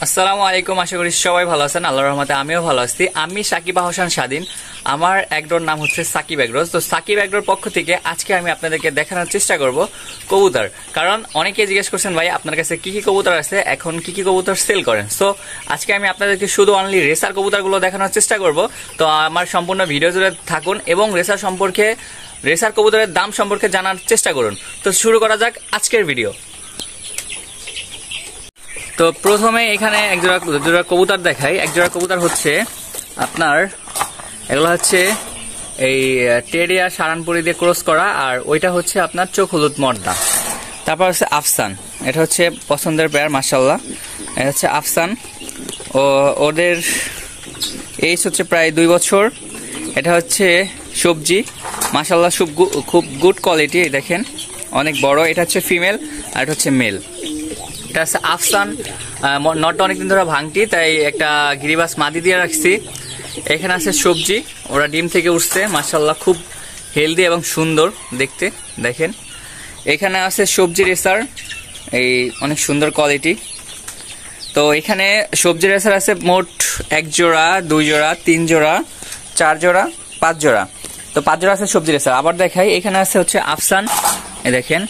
আসসালামু আলাইকুম। আশা করি সবাই ভালো আছেন। আল্লাহর রহমতে আমিও ভালো আছি। আমি সাকিব হোসেন স্বাধীন। আমার একডোর নাম হচ্ছে সাকিব এগ্রোস। তো সাকিব এগ্রোর পক্ষ থেকে আজকে আমি আপনাদেরকে দেখানোর চেষ্টা করব কবুতর। কারণ অনেকেই জিজ্ঞেস করছেন, ভাই আপনার কাছে কি কি কবুতর আছে, এখন কি কি কবুতর সেল করেন। সো আজকে আমি আপনাদেরকে শুধু অনলি রেসার কবুতরগুলো দেখানোর চেষ্টা করব। তো আমার সম্পূর্ণ ভিডিও জুড়ে থাকুন এবং রেসার কবুতরের দাম সম্পর্কে জানার চেষ্টা করুন। তো শুরু করা যাক আজকের ভিডিও। তো প্রথমে এখানে একজোড়া কবুতর দেখাই। একজোড়া কবুতর হচ্ছে আপনার, এগুলো হচ্ছে এই টেরিয়া সারানপুরি দিয়ে ক্রস করা, আর ওইটা হচ্ছে আপনার চোখ হলুদ মর্দা। তারপর হচ্ছে আফসান, এটা হচ্ছে পছন্দের পেয়ার মাশাআল্লাহ। এটা হচ্ছে আফসান, ওদের এইজ হচ্ছে প্রায় 2 বছর। এটা হচ্ছে সবজি মাশাআল্লাহ, খুব গুড কোয়ালিটি, দেখেন অনেক বড়। এটা হচ্ছে ফিমেল আর এটা হচ্ছে মেল। এটা হচ্ছে আফসান, নটটা অনেকদিন ধরে ভাঙটি, তাই একটা গিরিবাস মাদি দিয়ে রাখছি। এখানে আছে সবজি, ওরা ডিম থেকে উঠছে মাশাআল্লাহ, খুব হেলদি এবং সুন্দর দেখতে, দেখেন। এখানে আছে সবজি রেসার, এই অনেক সুন্দর কোয়ালিটি। তো এখানে সবজি রেসার আছে মোট 1 জোড়া, 2 জোড়া, 3 জোড়া, 4 জোড়া, 5 জোড়া। তো 5 জোড়া আছে সবজি রেসার। আবার দেখাই, এখানে আছে হচ্ছে আফসান, দেখেন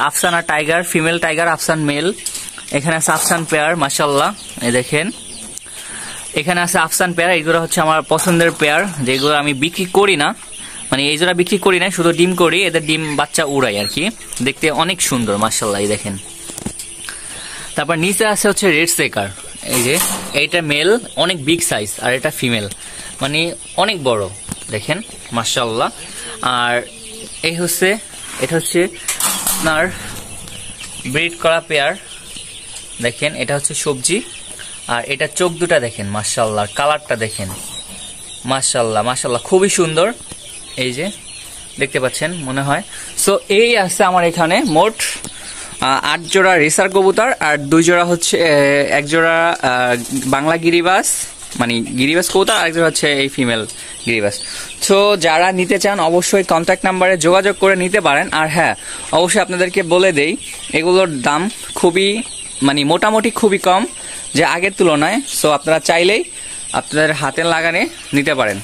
আফসান আর টাইগার, ফিমেল টাইগার, আফসান মেল। এখানে আছে আফসান পেয়ার মাশাআল্লাহ, দেখেন। এখানে আছে আফসান পেয়ার, এইগুলো হচ্ছে আমার পছন্দের পেয়ার, যেগুলো আমি বিক্রি করি না, মানে এই জোড়া বিক্রি করি না, শুধু ডিম করি, এদের ডিম বাচ্চা উড়াই আর কি, দেখতে অনেক সুন্দর মাশাআল্লাহ, দেখেন। তারপর নিচে আছে হচ্ছে রেড সেকার, এই যে এইটা মেল, অনেক বিগ সাইজ, আর এটা ফিমেল, মানে অনেক বড়, দেখেন মাশাআল্লাহ। আর এটা হচ্ছে আপনার ব্রিড করা পেয়ার, দেখেন এটা হচ্ছে সবজি, আর এটা চোখ দুটা দেখেন মাশাআল্লাহ, কালারটা দেখেন মাশাআল্লাহ মাশাআল্লাহ, খুবই সুন্দর, এই যে দেখতে পাচ্ছেন মনে হয়। সো এই আছে আমার এখানে মোট 8 জোড়া রেসার কবুতর, আর 2 জোড়া হচ্ছে 1 জোড়া বাংলা গিরিবাস, মানে গিরিবাস কবুতর, আর 1 জোড়া হচ্ছে এই ফিমেল গিরিবাস। সো যারা নিতে চান অবশ্যই কন্ট্যাক্ট নাম্বারে যোগাযোগ করে নিতে পারেন। আর হ্যাঁ, অবশ্যই আপনাদেরকে বলে দেই, এগুলোর দাম খুবই, মানে মোটামুটি খুবই কম যে আগের তুলনায়। সো আপনারা চাইলেই আপনাদের হাতের লাগানে নিতে পারেন।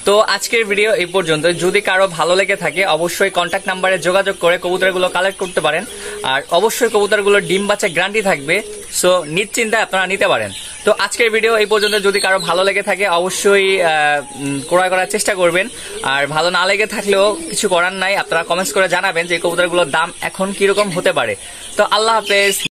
তো আজকের ভিডিও এই পর্যন্ত। যদি কারো ভালো লেগে থাকে অবশ্যই কন্ট্যাক্ট নাম্বারে যোগাযোগ করে কবুতরগুলো কালেক্ট করতে পারেন। আর অবশ্যই কবুতরগুলোর ডিম বাচ্চা গ্যারান্টি থাকবে, সো নিশ্চিন্তায় আপনারা নিতে পারেন। তো আজকের ভিডিও এই পর্যন্ত। যদি কারো ভালো লেগে থাকে অবশ্যই ক্রয় করার চেষ্টা করবেন, আর ভালো না লেগে থাকলেও কিছু করার নাই, আপনারা কমেন্টস করে জানাবেন যে কবুতরগুলোর দাম এখন কিরকম হতে পারে। তো আল্লাহ হাফেজ।